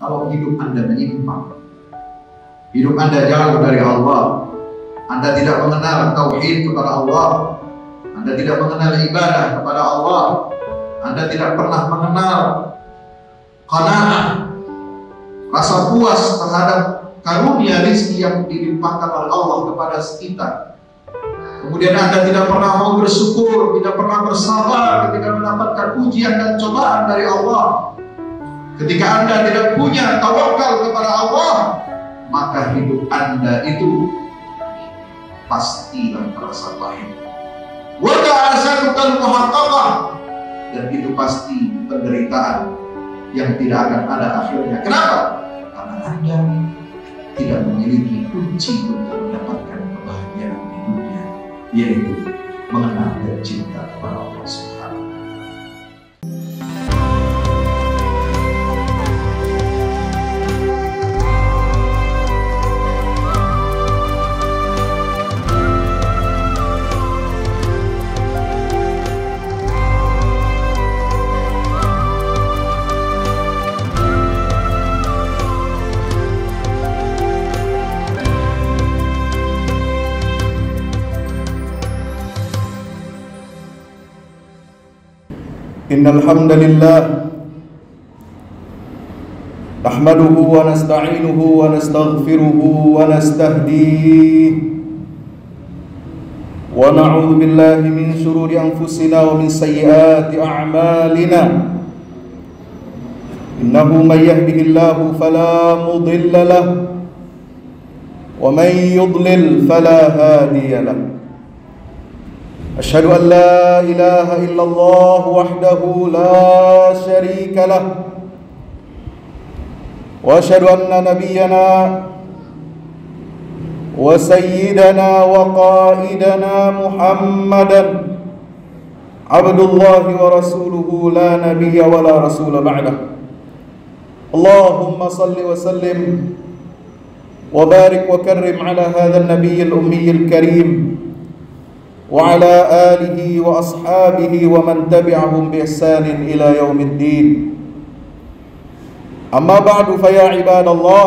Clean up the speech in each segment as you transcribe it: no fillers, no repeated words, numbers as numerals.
kalau hidup Anda menyimpang, hidup Anda jauh dari Allah, Anda tidak mengenal tauhid kepada Allah, Anda tidak mengenal ibadah kepada Allah, Anda tidak pernah mengenal qanaah, rasa puas terhadap karunia rezeki yang dilimpahkan oleh Allah kepada kita. Kemudian Anda tidak pernah mau bersyukur, tidak pernah bersabar ketika mendapatkan ujian dan cobaan dari Allah. Ketika Anda tidak punya tawakal kepada Allah, maka hidup Anda itu pastilah terasa pahit. Wa ta'asatukal muhaqqaqah, dan itu pasti penderitaan yang tidak akan ada akhirnya. Kenapa? Karena Anda tidak memiliki kunci untuk mendapatkan kebahagiaan hidupnya, yaitu mengenal dan cinta kepada Allah Subhanahu. Innal hamdalillah nahmaduhu wa nasta'inuhu wa nastaghfiruhu wa nastahdihi wa na'udzu billahi min shururi anfusina wa min sayyiati a'malina. Innahu may yahdihillahu fala mudilla lahu wa may yudlil fala hadiya lahu. أشهد أن لا إله إلا الله وحده لا شريك له وأشهد أن نبينا وسيدنا وقائدنا محمدا عبد الله ورسوله لا نبي ولا رسول بعده. اللهم صل وسلم وبارك وكرم على هذا النبي الأمي الكريم وعلى آله وأصحابه ومن تبعهم بإحسان إلى يوم الدين. أما بعد فيا عباد الله،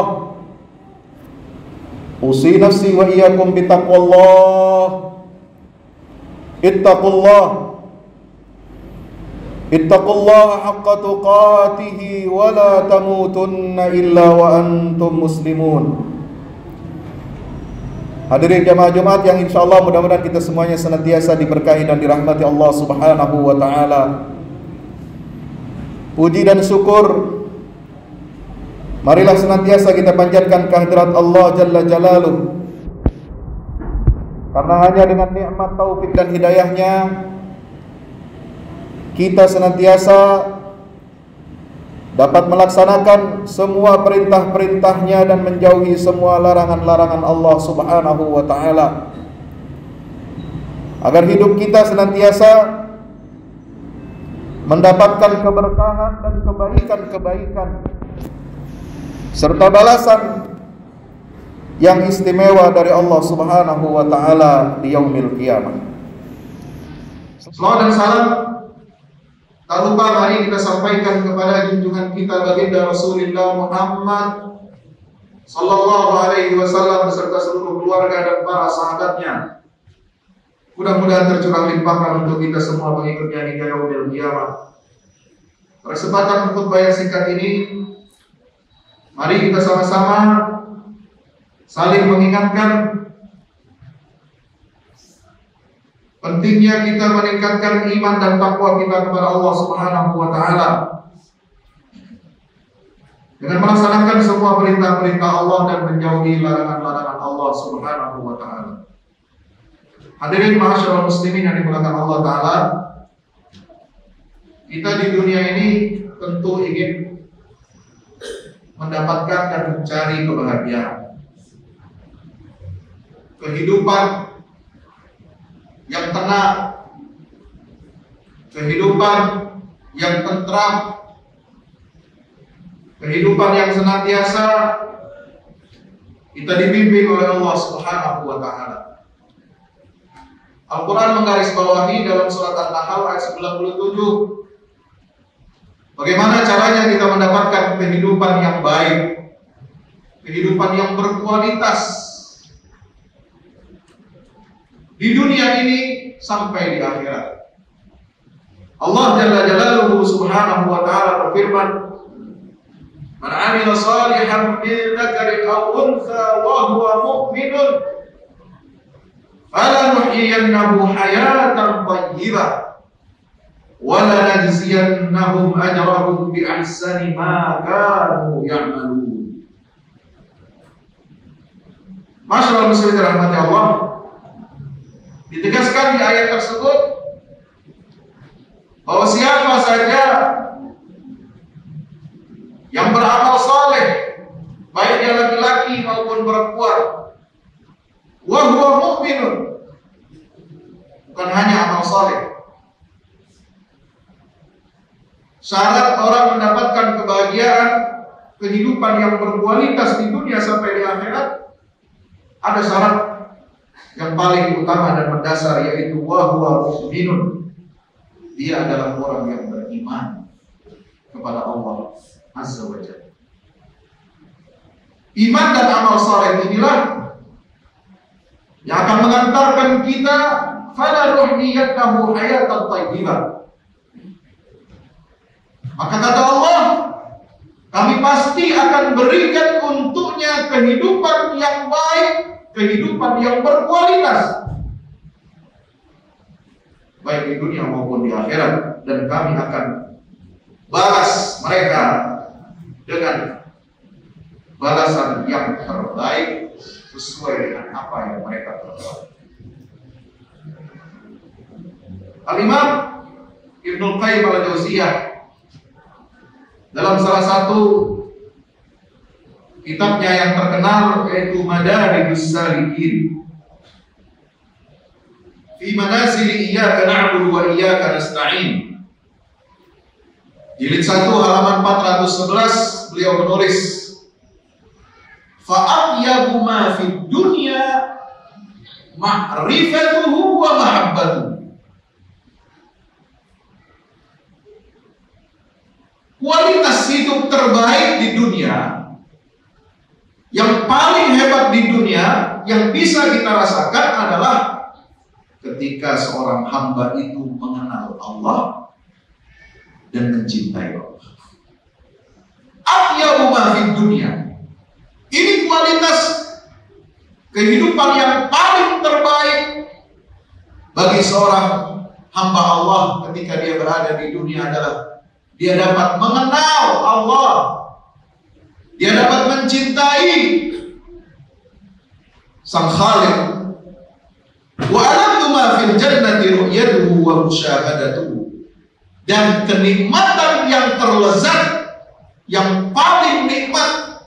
أوصي نفسي وإياكم بتقوى الله. اتقوا الله حق تقاته ولا تموتن إلا وأنتم مسلمون. Hadirin jamaah Jumat yang insyaallah mudah-mudahan kita semuanya senantiasa diberkahi dan dirahmati Allah Subhanahu wa ta'ala. Puji dan syukur marilah senantiasa kita panjatkan kehadirat Allah Jalla Jalaluh, karena hanya dengan nikmat taufik dan hidayahnya kita senantiasa dapat melaksanakan semua perintah-perintahnya dan menjauhi semua larangan-larangan Allah Subhanahu wa ta'ala, agar hidup kita senantiasa mendapatkan keberkahan dan kebaikan-kebaikan serta balasan yang istimewa dari Allah Subhanahu wa ta'ala di yaumil qiyamah. Salawat dan salam tak lupa mari kita sampaikan kepada junjungan kita baginda Rasulullah Muhammad sallallahu alaihi wasallam beserta seluruh keluarga dan para sahabatnya. Mudah-mudahan tercurah limpahkan untuk kita semua pengikutnya hingga yaumil qiyamah. Kesempatan khutbah yang singkat ini, mari kita sama-sama saling mengingatkan pentingnya kita meningkatkan iman dan takwa kita kepada Allah Subhanahu wa ta'ala dengan melaksanakan semua perintah-perintah Allah dan menjauhi larangan-larangan Allah Subhanahu wa ta'ala. Hadirin ma'asyiral muslimin yang dimuliakan Allah ta'ala, kita di dunia ini tentu ingin mendapatkan dan mencari kebahagiaan, kehidupan yang tenang, kehidupan yang tentram, kehidupan yang senantiasa kita dibimbing oleh Allah Subhanahu wa ta'ala. Al-Quran menggarisbawahi dalam surat An-Nahl ayat 97 Bagaimana caranya kita mendapatkan kehidupan yang baik, kehidupan yang berkualitas di dunia ini sampai di akhirat. Allah Jalla Jalaluhu Subhanahu wa Ta'ala berfirman, "Man 'amila shalihan min dzakarin aw untha wa huwa mu'minun falanuhyiyannahu hayatan thayyibah wa lanajziyannahum ajrahum bi ahsani ma kanu ya'malun." Masyaallah muslimin rahmati Allah, ditegaskan di ayat tersebut bahwa siapa saja yang beramal saleh, baik dia laki-laki maupun perempuan, wa huwa mu'minun, bukan hanya amal saleh. Syarat orang mendapatkan kebahagiaan, kehidupan yang berkualitas di dunia sampai di akhirat, ada syarat yang paling utama dan mendasar, yaitu wa huwa mu'minun. Dia adalah orang yang beriman kepada Allah Azza wa Jalla. Iman dan amal saleh inilah yang akan mengantarkan kita fala nuhyiyannahu hayatan thayyibah. Maka kata Allah, kami pasti akan berikan untuknya kehidupan yang baik, kehidupan yang berkualitas, baik di dunia maupun di akhirat, dan kami akan balas mereka dengan balasan yang terbaik sesuai dengan apa yang mereka perbuat. Al-Imam Ibnul Qayyim al-Jauziyah dalam salah satu kitabnya yang terkenal, yaitu Madarijus Salikin fi manazili iyyaka na'budu wa iyyaka nasta'in, jilid 1 halaman 411, beliau menulis, fa'atyabu ma fid dunya ma'rifatuhu wa mahabbatuhu. Kualitas hidup terbaik di dunia, yang paling hebat di dunia, yang bisa kita rasakan adalah ketika seorang hamba itu mengenal Allah dan mencintai Allah. Atyabu ma fid dunya. Ini kualitas kehidupan yang paling terbaik bagi seorang hamba Allah ketika dia berada di dunia adalah dia dapat mengenal Allah, dia dapat mencintai Sang Khaliq. Wa alamtu ma fil jannati ru'yatuhu wa musyahadatuhu. Dan kenikmatan yang terlezat, yang paling nikmat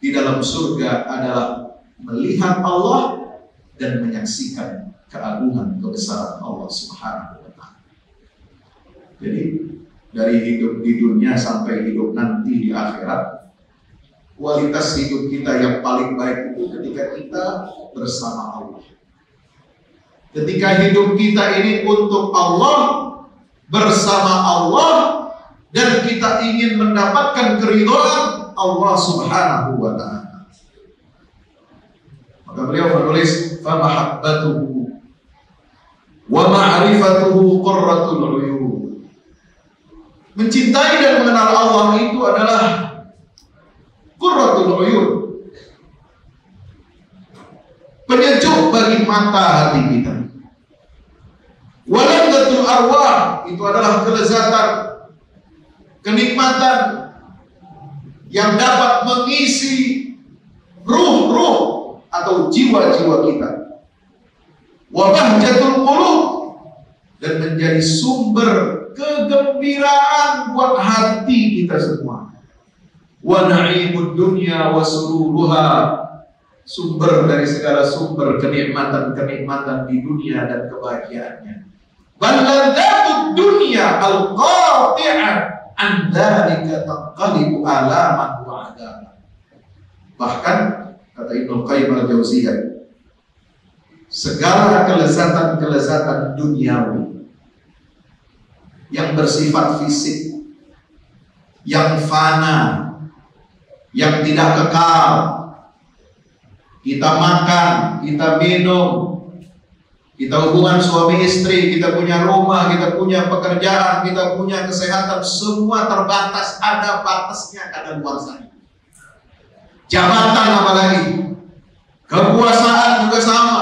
di dalam surga adalah melihat Allah dan menyaksikan keagungan kebesaran Allah Subhanahu wa Ta'ala. Jadi dari hidup di dunia sampai hidup nanti di akhirat, kualitas hidup kita yang paling baik itu ketika kita bersama Allah. Ketika hidup kita ini untuk Allah, bersama Allah, dan kita ingin mendapatkan keridhaan Allah Subhanahu wa Ta'ala. Maka beliau menulis, fa mahabbatuhu wa ma'rifatuhu qurratul uyun. Mencintai dan mengenal Allah itu adalah qurratul uyun, penyejuk bagi mata hati kita. Waladzatul arwah, itu adalah kelezatan, kenikmatan yang dapat mengisi ruh-ruh atau jiwa-jiwa kita. Wa bahjatul qulub, dan menjadi sumber kegembiraan buat hati kita semua. Wa na'imud dunya wa sururuha, sumber dari segala sumber kenikmatan-kenikmatan di dunia dan kebahagiaannya. Balladzatud dunya al-qati'ah an dzalika tanqalibu alaman wa adaban. Bahkan kata Ibnu Qayyim al-Jauziyah, segala kelezatan-kelezatan duniawi yang bersifat fisik yang fana, yang tidak kekal. Kita makan, kita minum, kita hubungan suami istri, kita punya rumah, kita punya pekerjaan, kita punya kesehatan, semua terbatas, ada batasnya, kadaluarsanya. Jabatan apalagi, kekuasaan juga sama,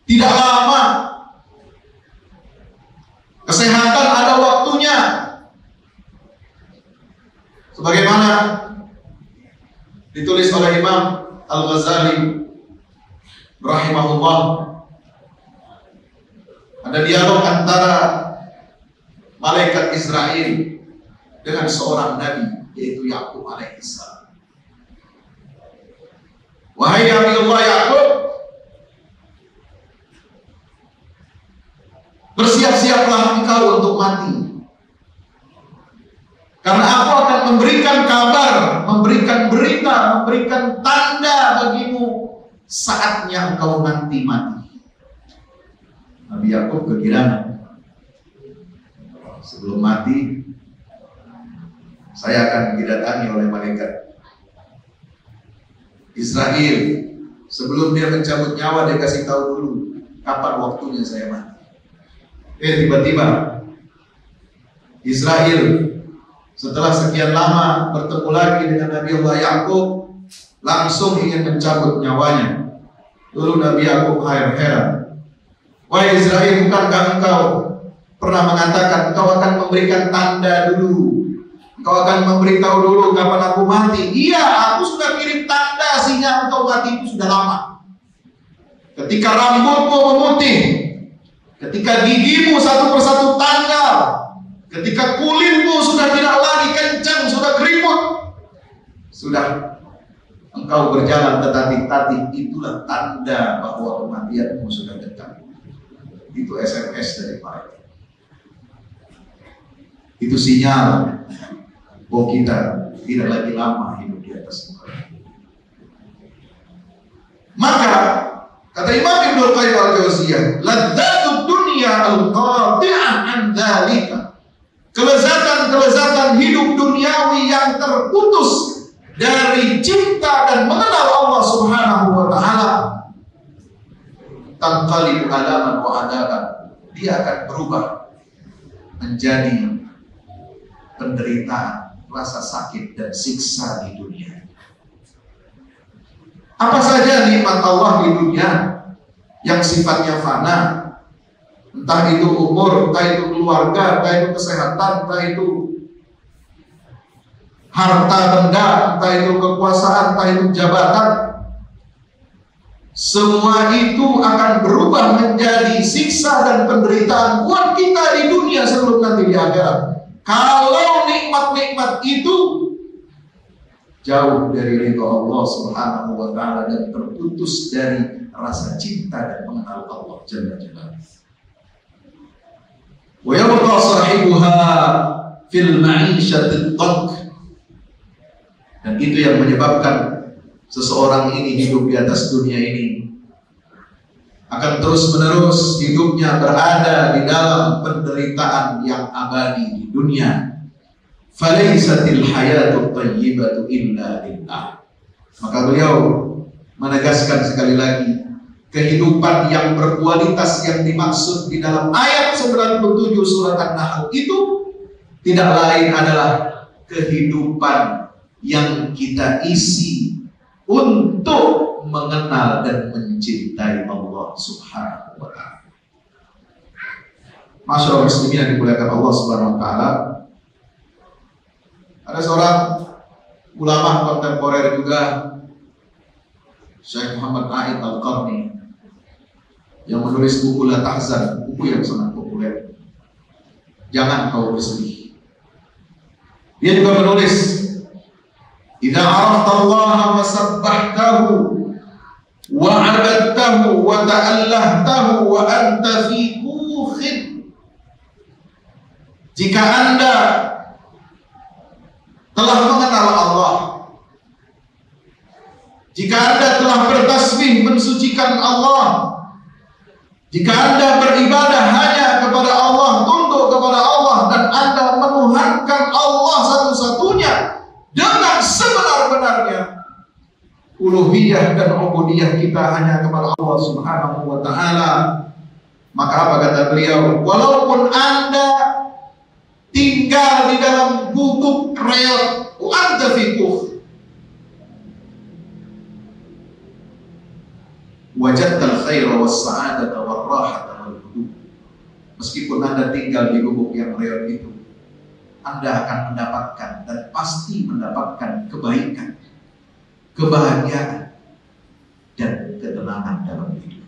tidak lama. Kesehatan ada waktunya. Sebagaimana ditulis oleh Imam Al-Ghazali rahimahullah, ada dialog antara malaikat Israel dengan seorang nabi, yaitu Yakub alaihissalam. Wahai Nabiullah Yakub, bersiap-siaplah engkau untuk mati, karena aku akan memberikan kabar, memberikan berita, memberikan tanda bagimu saatnya engkau nanti mati. Nabi Yakub kegirangan, sebelum mati saya akan didatangi oleh malaikat Israel. Sebelum dia mencabut nyawa, dia kasih tahu dulu kapan waktunya saya mati. Tiba-tiba Israel setelah sekian lama bertemu lagi dengan Nabiullah Yakub, langsung ingin mencabut nyawanya. Lalu Nabi Yakub heran. Wahai Israel, bukankah engkau pernah mengatakan engkau akan memberikan tanda dulu, engkau akan memberitahu dulu kapan aku mati? Iya, aku sudah kirim tanda sehingga engkau mati itu sudah lama. Ketika rambutmu memutih, ketika gigimu satu persatu tanggal, ketika kulitmu sudah tidak lagi kencang, sudah keriput, sudah engkau berjalan tertatih-tatih, itulah tanda bahwa kematianmu sudah dekat. Itu SMS dari mereka. Itu sinyal bahwa kita tidak lagi lama hidup di atas muka. Maka kata Imam Ibnu Qayyim al-Jauziyah, ladzatud dunya al-qati'ah an dzalika. Kelezatan-kelezatan hidup duniawi yang terputus dari cinta dan mengenal Allah Subhanahu wa taala, tanqalibu alaman wa adaban, dia akan berubah menjadi penderitaan, rasa sakit dan siksa di dunia. Apa saja nikmat Allah di dunia yang sifatnya fana, entah itu umur, entah itu keluarga, entah itu kesehatan, entah itu harta benda, entah itu kekuasaan, entah itu jabatan, semua itu akan berubah menjadi siksa dan penderitaan buat kita di dunia sebelum nanti di akhirat. Kalau nikmat-nikmat itu jauh dari ridha Allah Subhanahu wa taala dan terputus dari rasa cinta dan mengenal Allah Jalla Jalaluhu. Wa yabqa sahibuha fil ma'isyati dhank. Dan itu yang menyebabkan seseorang ini hidup di atas dunia ini akan terus-menerus hidupnya berada di dalam penderitaan yang abadi di dunia. Falaysatil hayatut thayyibatu illa lillah. Maka beliau menegaskan sekali lagi, kehidupan yang berkualitas yang dimaksud di dalam ayat 97 surat An-Nahl itu tidak lain adalah kehidupan yang kita isi untuk mengenal dan mencintai Allah Subhanahu wa taala. Masyaallah muslimin yang dimuliakan Allah Subhanahu wa taala. Ada seorang ulama kontemporer juga, Syekh Muhammad A'id Al-Qarni, yang menulis buku La Tahzan, buku yang sangat populer, Jangan Kau Bersedih. Dia juga menulis, idza arafta Allah wa sabbahtahu wa 'abadtahu wa ta'allahtahu wa anta fi kukhin. Jika Anda telah mengenal Allah, jika Anda telah bertasbih mensucikan Allah, jika Anda beribadah hanya kepada Allah, tunduk kepada Allah, dan Anda menuhankan Allah satu-satunya, uluhiyah dan ubudiyah kita hanya kepada Allah Subhanahu wa taala. Maka apa kata beliau? Walaupun Anda tinggal di dalam gubuk reot, wa anta fi kufr, wajadtal khaira was sa'adata war rahata wal hudud. Meskipun Anda tinggal di gubuk yang reot itu, Anda akan mendapatkan dan pasti mendapatkan kebaikan, kebahagiaan, dan ketenangan dalam hidup.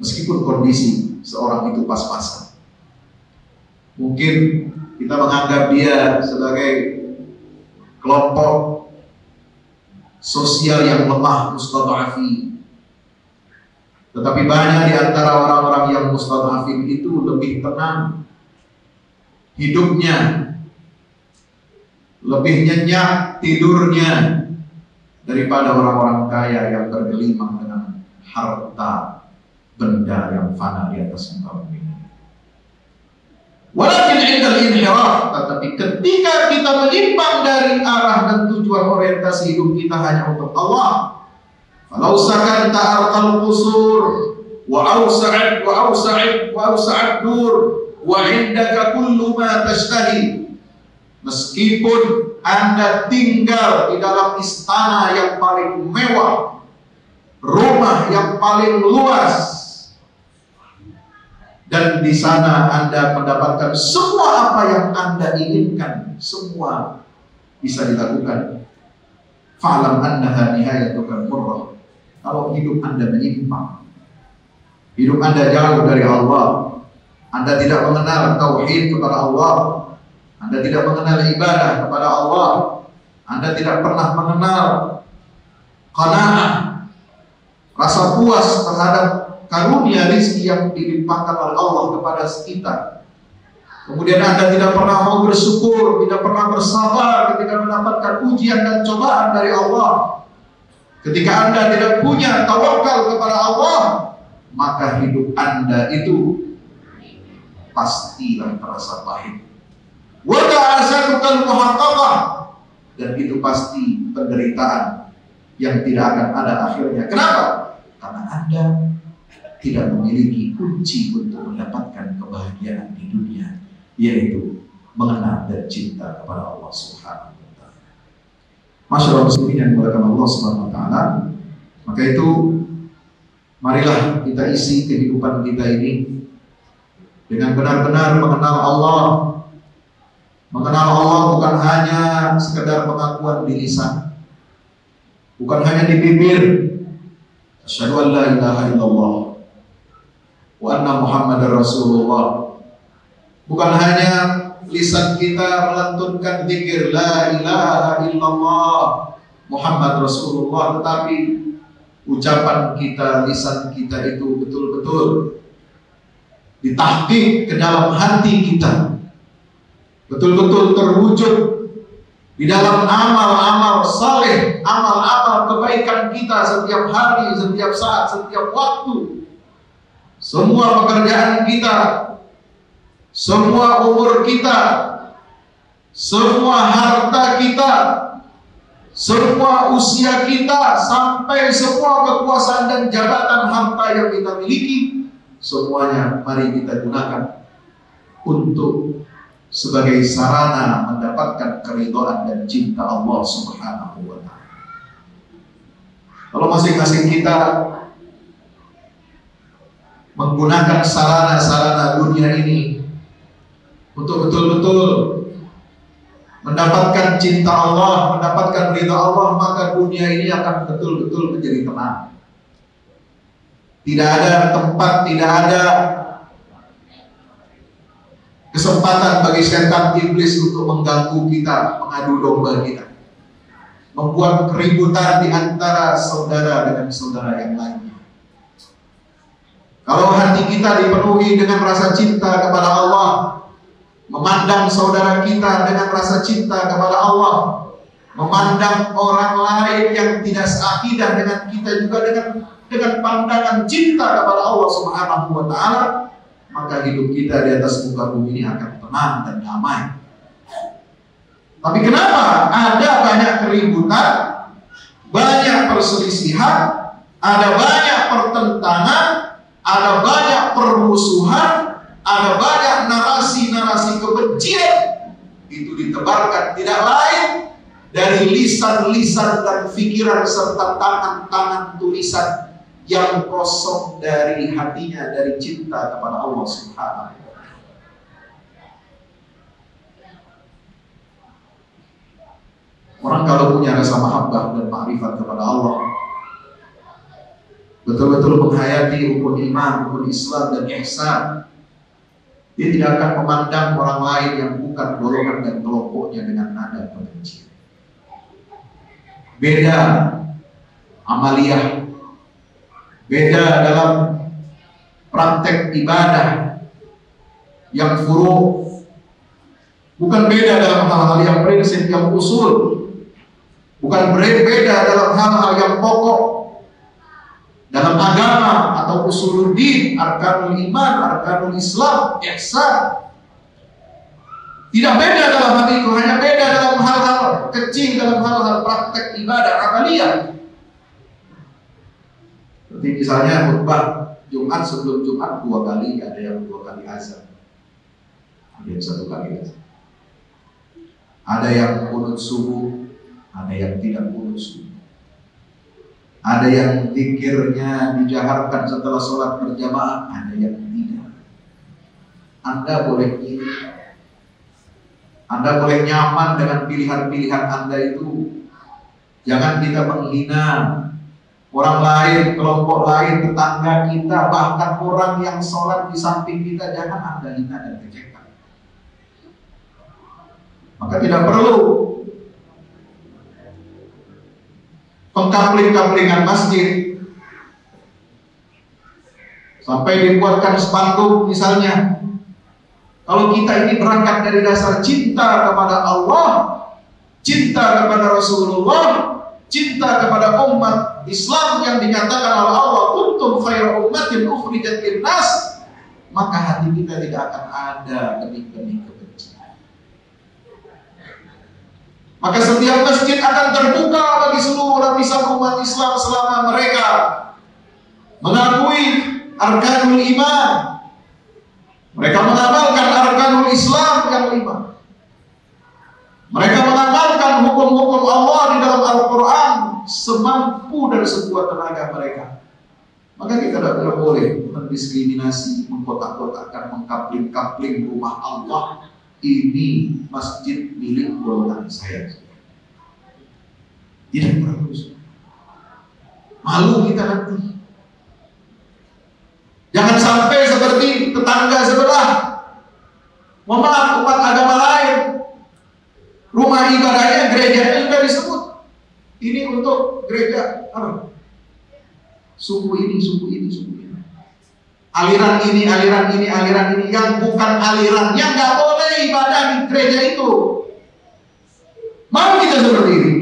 Meskipun kondisi seorang itu pas-pasan, mungkin kita menganggap dia sebagai kelompok sosial yang lemah, mustad'afin. Tetapi banyak di antara orang-orang yang mustad'afin itu lebih tenang hidupnya, lebih nyenyak tidurnya daripada orang-orang kaya yang bergelimang dengan harta benda yang fana di atas muka bumi. Walakin indal inhiraf, tetapi ketika kita menyimpang dari arah dan tujuan orientasi hidup kita hanya untuk Allah, falau sakanta arqal qusur wa awsa'at dur wa indaka kullu ma tashtahi. Meskipun Anda tinggal di dalam istana yang paling mewah, rumah yang paling luas, dan di sana Anda mendapatkan semua apa yang Anda inginkan, semua bisa dilakukan. Fa'lam annaha nihayatukan murrah. Kalau hidup Anda menyimpang, hidup Anda jauh dari Allah, Anda tidak mengenal tauhid kepada Allah, Anda tidak mengenal ibadah kepada Allah, Anda tidak pernah mengenal qanaah, rasa puas terhadap karunia rezeki yang dilimpahkan oleh Allah kepada kita. Kemudian Anda tidak pernah mau bersyukur, tidak pernah bersabar ketika mendapatkan ujian dan cobaan dari Allah. Ketika Anda tidak punya tawakal kepada Allah, maka hidup Anda itu pastilah terasa pahit. Wa ta'asatukal muhaqqaqah, dan itu pasti penderitaan yang tidak akan ada akhirnya. Kenapa? Karena Anda tidak memiliki kunci untuk mendapatkan kebahagiaan di dunia, yaitu mengenal dan cinta kepada Allah Subhanahu wa taala. Masyaallah muslimin yang dimuliakan Allah Subhanahu wa taala, maka itu marilah kita isi kehidupan kita ini dengan benar-benar mengenal Allah. Mengenal Allah bukan hanya sekedar pengakuan di lisan, bukan hanya di bibir, asyhadu an la ilaha illallah wa anna Muhammadar Rasulullah. Bukan hanya lisan kita melantunkan zikir la ilaha illallah Muhammad Rasulullah, tetapi ucapan kita, lisan kita itu betul-betul ditahqiq ke dalam hati kita, betul-betul terwujud di dalam amal-amal saleh, amal-amal kebaikan kita setiap hari, setiap saat, setiap waktu. Semua pekerjaan kita, semua umur kita, semua harta kita, semua usia kita, sampai semua kekuasaan dan jabatan harta yang kita miliki, semuanya mari kita gunakan untuk sebagai sarana mendapatkan keridhaan dan cinta Allah Subhanahu wa taala. Kalau masing-masing kita menggunakan sarana-sarana dunia ini untuk betul-betul mendapatkan cinta Allah, mendapatkan ridha Allah, maka dunia ini akan betul-betul menjadi tenang. Tidak ada tempat, tidak ada kesempatan bagi setan iblis untuk mengganggu kita, mengadu domba kita, membuat keributan di antara saudara dengan saudara yang lainnya. Kalau hati kita dipenuhi dengan rasa cinta kepada Allah, memandang saudara kita dengan rasa cinta kepada Allah, memandang orang lain yang tidak seakidah dengan kita juga dengan pandangan cinta kepada Allah Subhanahu wa taala, maka hidup kita di atas muka bumi ini akan tenang dan damai. Tapi kenapa ada banyak keributan? banyak perselisihan, ada banyak pertentangan, ada banyak permusuhan, ada banyak narasi-narasi kebencian, itu ditebarkan tidak lain dari lisan-lisan dan pikiran serta tangan-tangan tulisan yang kosong dari hatinya, dari cinta kepada Allah Subhanahu wa Ta'ala. Orang kalau punya rasa mahabbah dan ma'rifat kepada Allah, betul-betul menghayati rukun iman, rukun Islam dan ihsan, dia tidak akan memandang orang lain yang bukan golongan dan kelompoknya dengan nada kebencian. Beda amaliyah, beda dalam praktek ibadah yang furu', bukan beda dalam hal-hal yang prinsip, yang usul, bukan beda dalam hal-hal yang pokok dalam agama atau usuluddin, arkanul iman, arkanul Islam, ihsan. Tidak beda dalam hal itu, hanya beda dalam hal-hal kecil, dalam hal-hal praktek ibadah amaliyah. Seperti misalnya khutbah Jumat sebelum Jumat 2 kali, ada yang 2 kali azan, ada yang 1 kali azan. Ada yang qunut subuh, ada yang tidak qunut subuh. Ada yang zikirnya dijaharkan setelah sholat berjamaah, ada yang tidak. Anda boleh pilih, Anda boleh nyaman dengan pilihan-pilihan Anda itu. Jangan kita menghina orang lain, kelompok lain, tetangga kita, bahkan orang yang sholat di samping kita, jangan Anda hina dan kecekan. Maka tidak perlu pengkapling-kaplingan masjid sampai dibuatkan spanduk misalnya. Kalau kita ini berangkat dari dasar cinta kepada Allah, cinta kepada Rasulullah, cinta kepada umat Islam yang dinyatakan oleh Allah, kuntum khairu ummatin ukhrijat linnas, maka hati kita tidak akan ada benih-benih kebencian. Maka setiap masjid akan terbuka bagi seluruh lapisan umat Islam selama mereka mengakui arkanul iman, mereka mengamalkan arkanul Islam yang 5, mereka mengamalkan hukum-hukum Allah di dalam Al-Quran semampu dan sekuat tenaga mereka. Maka kita tidak boleh mendiskriminasi, mengkotak-kotakkan, mengkapling-kapling rumah Allah. Ini masjid milik golongan saya. Tidak perlu. Malu kita nanti. Jangan sampai seperti tetangga sebelah, mohon maaf, umat agama lain, rumah ibadahnya, gerejanya juga disebut. Ini untuk gereja apa? Suku ini, suku ini, suku ini. Aliran ini, aliran ini, aliran ini, yang bukan alirannya nggak boleh ibadah di gereja itu. Mau kita seperti ini?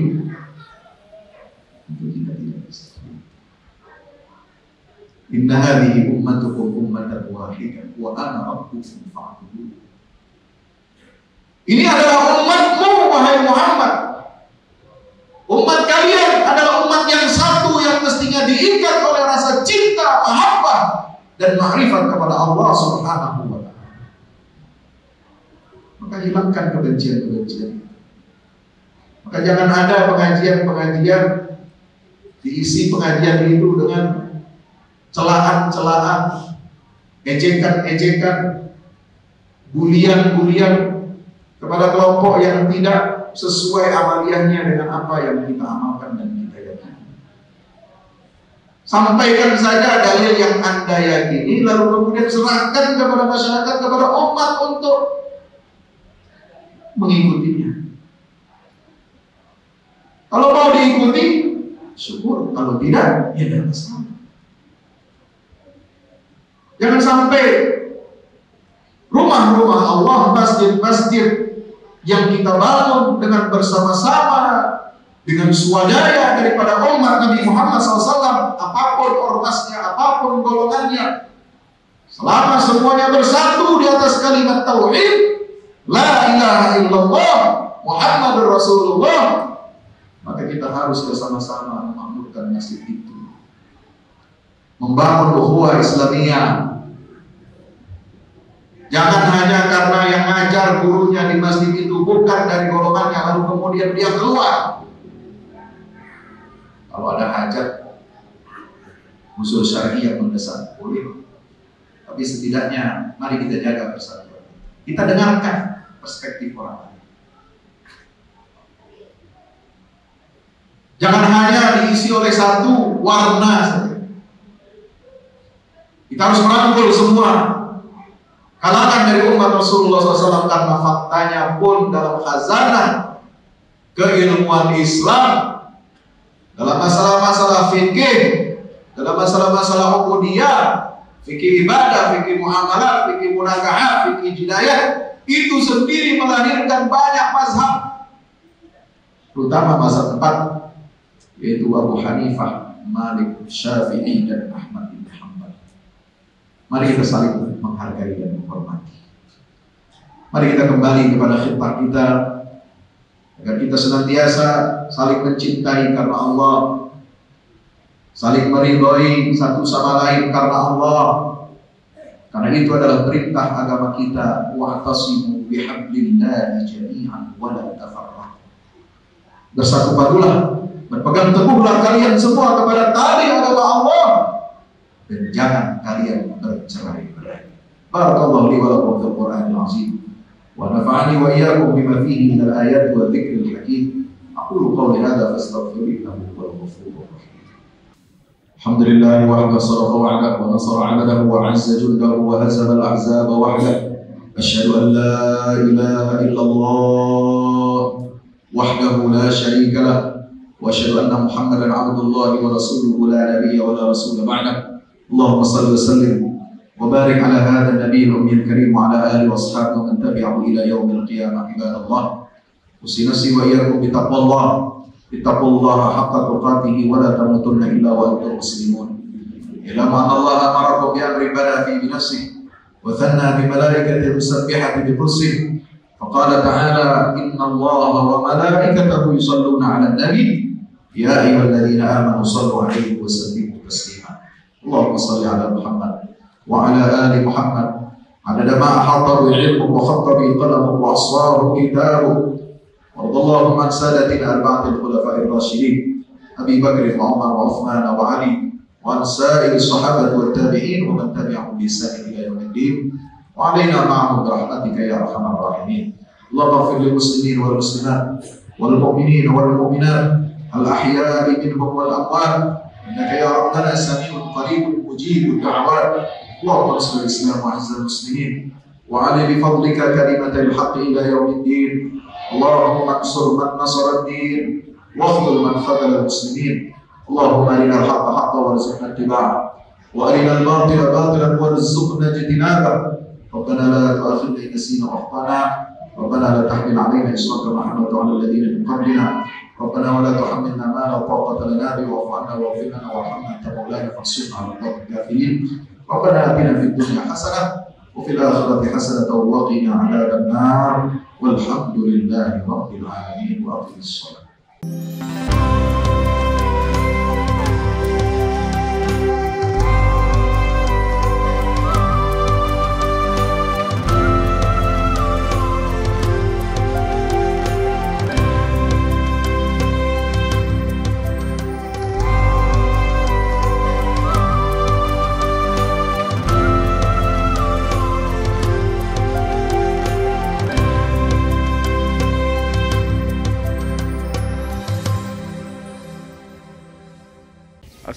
Itu kita tidak bisa. Inna hadhihi ummatukum ummatan wahidatan wa ana rabbukum fa'budun. Ini adalah umatmu, wahai Muhammad. Umat kalian adalah umat yang satu yang mestinya diikat oleh rasa cinta, mahabbah dan ma'rifat kepada Allah Subhanahu wa Ta'ala. Maka hilangkan kebencian-kebencian. Maka jangan ada pengajian-pengajian diisi pengajian itu dengan celaan-celaan, ejekan-ejekan, bulian-bulian kepada kelompok yang tidak sesuai amaliyahnya dengan apa yang kita amalkan dan kita yakini. Sampaikan saja dalil yang Anda yakini, lalu kemudian serahkan kepada masyarakat, kepada umat untuk mengikutinya. Kalau mau diikuti, syukur. Kalau tidak, ya tidak masalah. Jangan sampai rumah-rumah Allah, masjid-masjid yang kita bangun dengan bersama-sama, dengan swadaya daripada umat Nabi Muhammad SAW, apapun ormasnya, apapun golongannya, selama semuanya bersatu di atas kalimat tauhid, la ilaha illallah Muhammadur Rasulullah, maka kita kita harus bersama-sama memakmurkan masjid itu, membangun ukhuwah Islamiyah. Jangan hanya karena yang ngajar gurunya di masjid itu bukan dari golongannya, lalu kemudian dia keluar. Kalau ada hajat usul syar'i yang mendesak, boleh. Tapi setidaknya mari kita jaga persatuan. Kita dengarkan perspektif orang lain. Jangan hanya diisi oleh satu warna saja. Kita harus merangkul semua kalangan dari umat Rasulullah SAW, karena faktanya pun dalam khazanah keilmuan Islam, dalam masalah-masalah fikih, dalam masalah-masalah ubudiyah, fikih ibadah, fikih muamalah, fikih munakahat, fikih jinayah, itu sendiri melahirkan banyak mazhab, terutama mazhab 4, yaitu Abu Hanifah, Malik, Syafi'i, dan Ahmad bin Hanbal. Mari kita saling menghargai dan menghormati. Mari kita kembali kepada khitbah kita, agar kita senantiasa saling mencintai karena Allah, saling meridhoi satu sama lain karena Allah. Karena itu adalah perintah agama kita, wa'tasimu bihablillahi jami'an wa la tafarraqu. Bersatu padulah, berpegang teguhlah kalian semua kepada tali agama Allah, dan jangan kalian bercerai-berai. Barakallahu li wa lakum fil Qur'anil azim, wa nafa'ani wa iyyakum bima fihi minal ayati wa dzikril hakim. Aqulu qawli hadza fastaghfiru innahu huwal ghafurur rahim. Alhamdulillah wa sadaqa wa'ada wa nasara 'abdahu wa 'azza jundahu wa hazama al-ahzaba wahdahu. Asyhadu an la ilaha illallah wahdahu la syarika lah, wa asyhadu anna Muhammadan 'abdullahi wa rasuluhu la nabiyya wa la rasula ba'dahu. Allahumma salli wa sallim wa barik ala hadha an-nabiy al-ummi al-karim wa ala alihi wa ashabihi wa man tabi'ahu ila yaumil qiyamah. Ibadallah, usi nafsi wa iyyakum bi taqwallah, ittaqullaha haqqa tuqatih wa la tamutunna illa wa antum muslimun. Ilama Allah amarakum bi amri bada fi nafsihi wa thanna bi malaikatihi musabbihati bi kursihi. Faqala ta'ala, inna Allaha wa malaikatahu yusalluna 'alan nabi ya ayyuhalladzina amanu sallu 'alaihi wa sallimu taslima. Allahumma salli ala Muhammad wa ala ali Muhammad adada ma ahata bi 'ilmuka wa khatta bi qalamuka wa aswahu kitabuka. Allahumma an sadatina arba'atil khulafa'ir rasyidin Abi Bakr wa Umar wa Uthman wa Ali wa an sa'iri sahabati wat tabi'in wa man tabi'ahum bi ihsan ila yaumiddin wa 'alaina ma'ahum bi rahmatika ya arhamar rahimin. Allahumma ighfir lil muslimin wal muslimat wal mu'minin wal mu'minat al ahya'i minhum wal amwat innaka ya rabbana sami'un qaribun mujibud da'awat. Allahumma ansur al-islam wa 'izz al-muslimin wa 'ali bi fadlika kalimatal haqqi ila yaumiddin. Allahumma ansur man nasara ad-din wa khudhul man khadhala al-muslimin. Allahumma arina al-haqqa haqqan warzuqna ittiba'ah wa arina al-batila batilan warzuqna ijtinabah. Rabbana la tu'akhidhna in nasina wa akhtana. Rabbana la tahmil 'alaina isran kama hamaltahu 'ala alladhina min qablina. Rabbana wa la tuhammilna ma la taqata lana bihi wa'fu 'anna waghfir lana warhamna anta maulana fansurna 'ala al-qawmil kafirin. Rabbana atina fid dunya hasanah wa fil akhirati hasanah wa qina 'adzaban nar. Walhamdulillahi rabbil alamin wa aqimis shalah.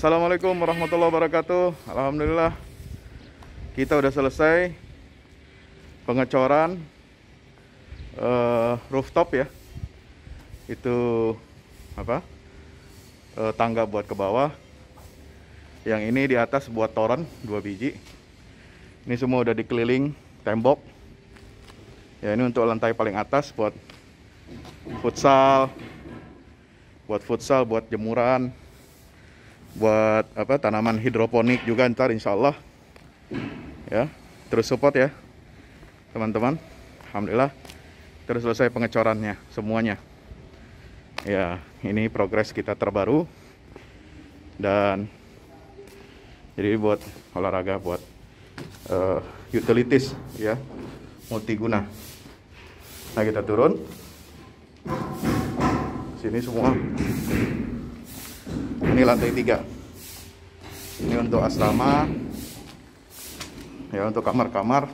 Assalamualaikum warahmatullahi wabarakatuh. Alhamdulillah kita udah selesai pengecoran rooftop ya. Itu apa? Tangga buat ke bawah. Yang ini di atas buat toren 2 biji. Ini semua udah dikeliling tembok. Ya, ini untuk lantai paling atas buat futsal, buat jemuran, buat apa, tanaman hidroponik juga ntar insya Allah ya. Terus support ya teman-teman. Alhamdulillah terus selesai pengecorannya semuanya. Ya, ini progres kita terbaru. Dan jadi buat olahraga, buat utilities ya, multiguna. Nah, kita turun sini semua. Ini lantai 3. Ini untuk asrama ya, untuk kamar-kamar,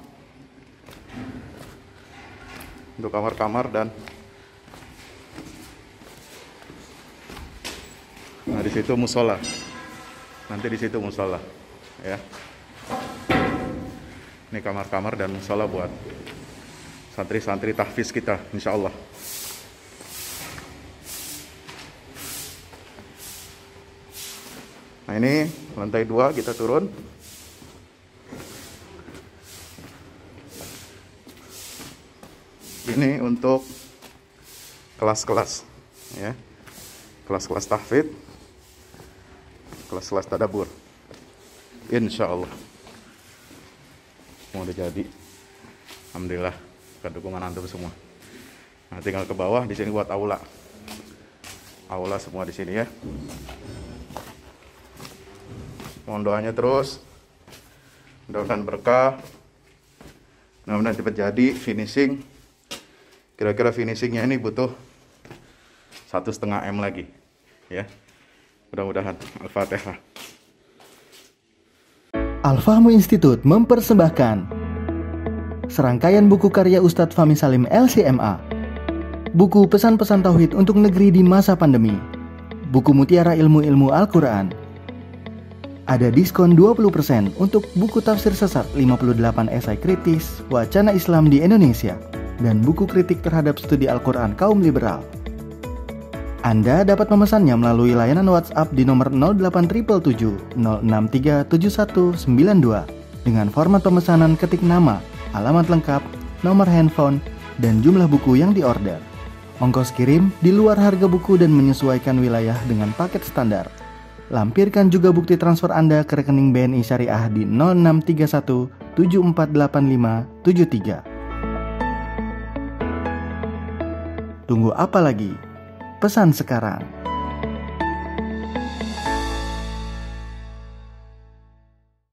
dan nah di situ musola. Nanti di situ musola ya. Ini kamar-kamar dan musola buat santri-santri tahfiz kita, insya Allah. Nah, ini lantai 2 kita turun. Ini untuk kelas-kelas ya, kelas-kelas tahfidz, kelas-kelas tadabbur, insya Allah mau udah jadi. Alhamdulillah ke dukungan antum semua. Nah, tinggal ke bawah di sini buat aula semua di sini ya. Mohon doanya terus, mudah-mudahan berkah, mudah-mudahan cepat jadi finishing. Kira-kira finishingnya ini butuh 1,5 M lagi ya. Mudah-mudahan. Al-Fatihah. Al-Fahmu Institute mempersembahkan serangkaian buku karya Ustadz Fahmi Salim LCMA. Buku pesan-pesan tauhid untuk negeri di masa pandemi. Buku mutiara ilmu-ilmu Al-Quran. Ada diskon 20% untuk buku tafsir sesat 58 esai kritis wacana Islam di Indonesia dan buku kritik terhadap studi Al-Quran kaum liberal. Anda dapat memesannya melalui layanan WhatsApp di nomor 08777 063 7192 dengan format pemesanan ketik nama, alamat lengkap, nomor handphone, dan jumlah buku yang diorder. Ongkos kirim di luar harga buku dan menyesuaikan wilayah dengan paket standar. Lampirkan juga bukti transfer Anda ke rekening BNI Syariah di 0631 748573. Tunggu apa lagi? Pesan sekarang.